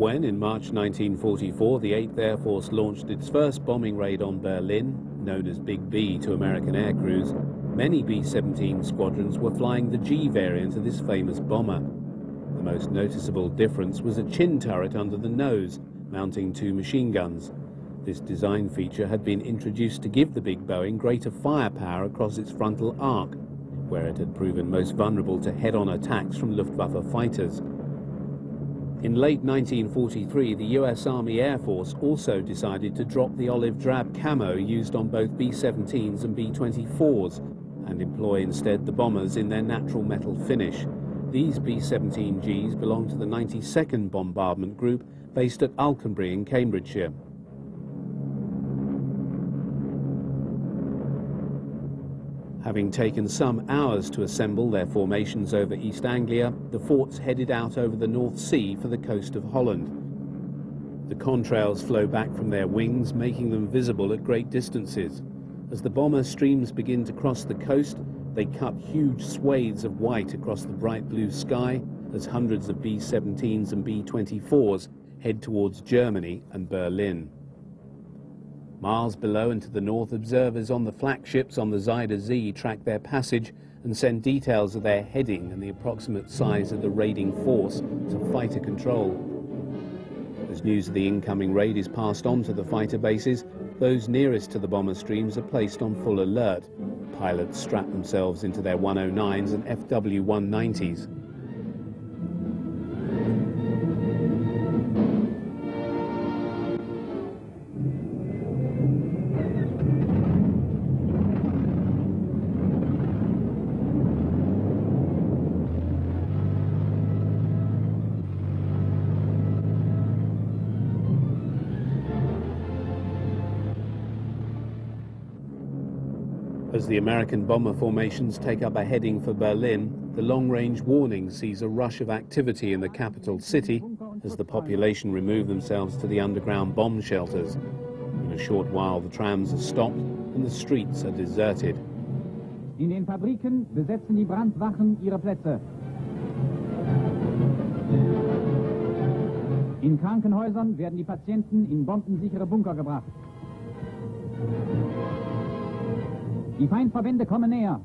When, in March 1944, the 8th Air Force launched its first bombing raid on Berlin, known as Big B to American air crews, many B-17 squadrons were flying the G variant of this famous bomber. The most noticeable difference was a chin turret under the nose, mounting 2 machine guns. This design feature had been introduced to give the big Boeing greater firepower across its frontal arc, where it had proven most vulnerable to head-on attacks from Luftwaffe fighters. In late 1943, the US Army Air Force also decided to drop the olive drab camo used on both B-17s and B-24s and employ instead the bombers in their natural metal finish. These B-17Gs belong to the 92nd Bombardment Group based at Alconbury in Cambridgeshire. Having taken some hours to assemble their formations over East Anglia, the forts headed out over the North Sea for the coast of Holland. The contrails flow back from their wings, making them visible at great distances. As the bomber streams begin to cross the coast, they cut huge swathes of white across the bright blue sky as hundreds of B-17s and B-24s head towards Germany and Berlin. Miles below and to the north, observers on the flak ships on the Zuyder Zee track their passage and send details of their heading and the approximate size of the raiding force to fighter control. As news of the incoming raid is passed on to the fighter bases, those nearest to the bomber streams are placed on full alert. Pilots strap themselves into their 109s and FW-190s. As the American bomber formations take up a heading for Berlin, the long-range warning sees a rush of activity in the capital city as the population remove themselves to the underground bomb shelters. In a short while, the trams are stopped and the streets are deserted. In den Fabriken besetzen die Brandwachen ihre Plätze. In Krankenhäusern werden die Patienten in bombensichere Bunker gebracht. Die Feindverbände kommen näher.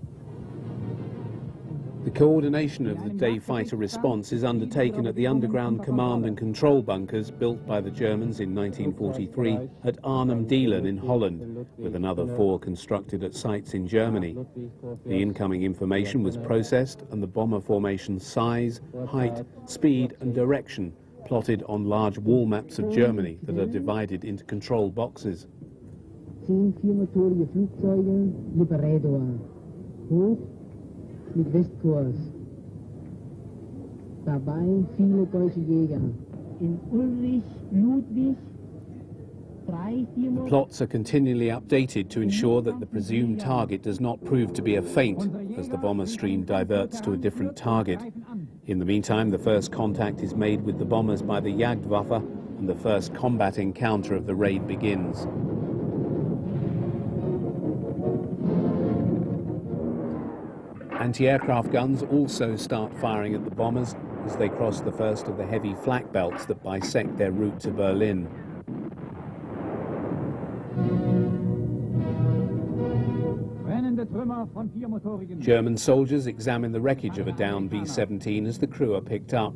The coordination of the day fighter response is undertaken at the underground command and control bunkers built by the Germans in 1943 at Arnhem-Dielen in Holland, with another 4 constructed at sites in Germany. The incoming information was processed and the bomber formation's size, height, speed and direction plotted on large wall maps of Germany that are divided into control boxes. 10 viermotorige Flugzeuge, Liberator, hoch mit Westkurs. Dabei viele deutsche Jäger. In Ulrich, Ludwig, 3, 4 Plots are continually updated to ensure that the presumed target does not prove to be a feint as the bomber stream diverts to a different target. In the meantime, the first contact is made with the bombers by the Jagdwaffe and the first combat encounter of the raid begins. Anti-aircraft guns also start firing at the bombers as they cross the first of the heavy flak belts that bisect their route to Berlin. German soldiers examine the wreckage of a downed B-17 as the crew are picked up.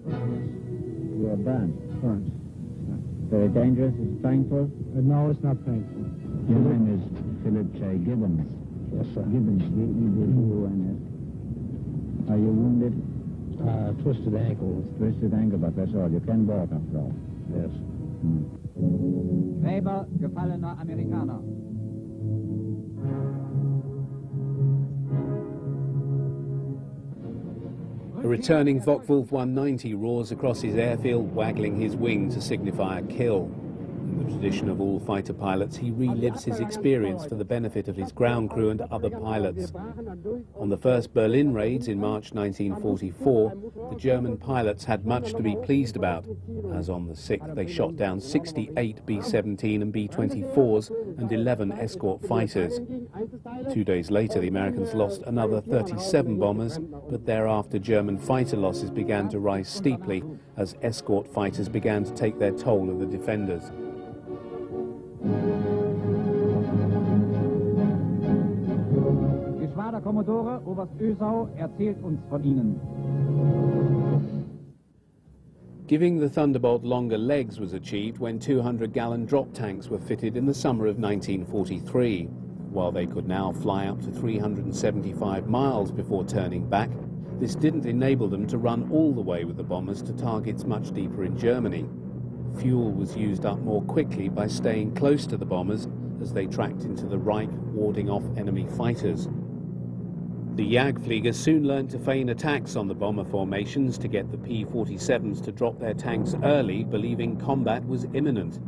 You are burned. Very dangerous. It's painful. No, it's not painful. Your name is Philip J. Gibbons. Yes, sir. Gibbons, G-E-B-B-O-N-S. Are you wounded? Twisted ankle. Twisted ankle, but that's all. You can walk after all. Yes. Gräber gefallener Amerikaner. A returning Focke-Wulf 190 roars across his airfield, waggling his wing to signify a kill. And the tradition of all fighter pilots, he relives his experience for the benefit of his ground crew and other pilots. On the first Berlin raids in March 1944, the German pilots had much to be pleased about, as on the 6th they shot down 68 B-17 and B-24s and 11 escort fighters. 2 days later, the Americans lost another 37 bombers, but thereafter German fighter losses began to rise steeply as escort fighters began to take their toll of the defenders. Geschwader Kommodore Oberst Ösau erzählt uns von Ihnen. Giving the Thunderbolt longer legs was achieved when 200-gallon drop tanks were fitted in the summer of 1943. While they could now fly up to 375 miles before turning back, this didn't enable them to run all the way with the bombers to targets much deeper in Germany. Fuel was used up more quickly by staying close to the bombers as they tracked into the Reich, warding off enemy fighters. The Jagdflieger soon learned to feign attacks on the bomber formations to get the P-47s to drop their tanks early, believing combat was imminent.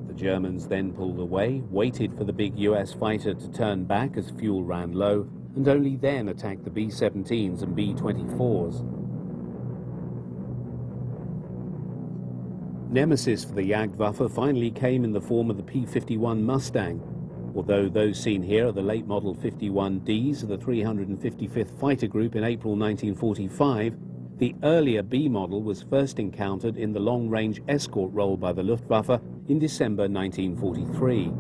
The Germans then pulled away, waited for the big US fighter to turn back as fuel ran low, and only then attacked the B-17s and B-24s. Nemesis for the Jagdwaffe finally came in the form of the P-51 Mustang. Although those seen here are the late model 51Ds of the 355th Fighter Group in April 1945, the earlier B model was first encountered in the long-range escort role by the Luftwaffe in December 1943.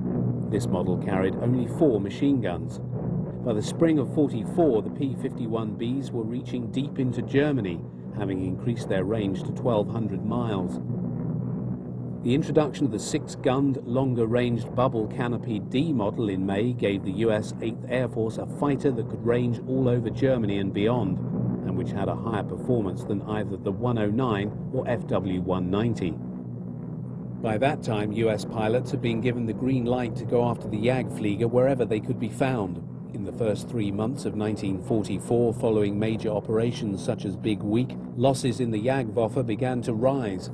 This model carried only 4 machine guns. By the spring of '44, the P-51Bs were reaching deep into Germany, having increased their range to 1,200 miles. The introduction of the 6-gunned, longer-ranged bubble canopy D model in May gave the US 8th Air Force a fighter that could range all over Germany and beyond, and which had a higher performance than either the 109 or FW-190. By that time, US pilots had been given the green light to go after the Jagdflieger wherever they could be found. In the first 3 months of 1944, following major operations such as Big Week, losses in the Jagdwaffe began to rise.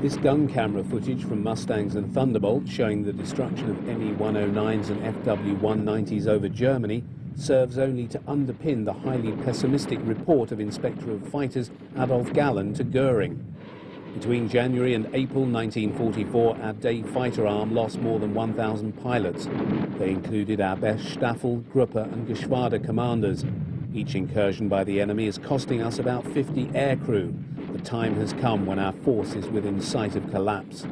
This gun camera footage from Mustangs and Thunderbolts showing the destruction of Me-109s and FW-190s over Germany serves only to underpin the highly pessimistic report of Inspector of Fighters Adolf Gallen to Goering. Between January and April 1944, our day fighter arm lost more than 1,000 pilots. They included our best Staffel, Gruppe and Geschwader commanders. Each incursion by the enemy is costing us about 50 aircrew. The time has come when our force is within sight of collapse.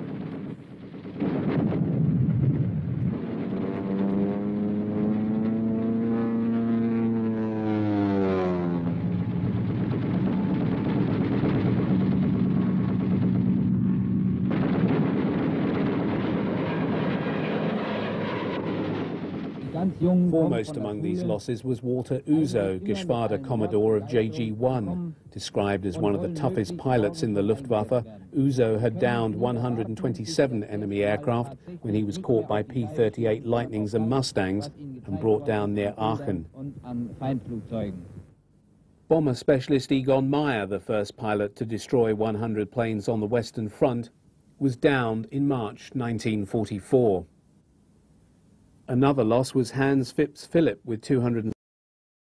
Foremost among these losses was Walter Uzo, Geschwader Commodore of JG-1. Described as one of the toughest pilots in the Luftwaffe, Uzo had downed 127 enemy aircraft when he was caught by P-38 Lightnings and Mustangs and brought down near Aachen. Bomber specialist Egon Meyer, the first pilot to destroy 100 planes on the Western Front, was downed in March 1944. Another loss was Hans Phipps Philipp with 200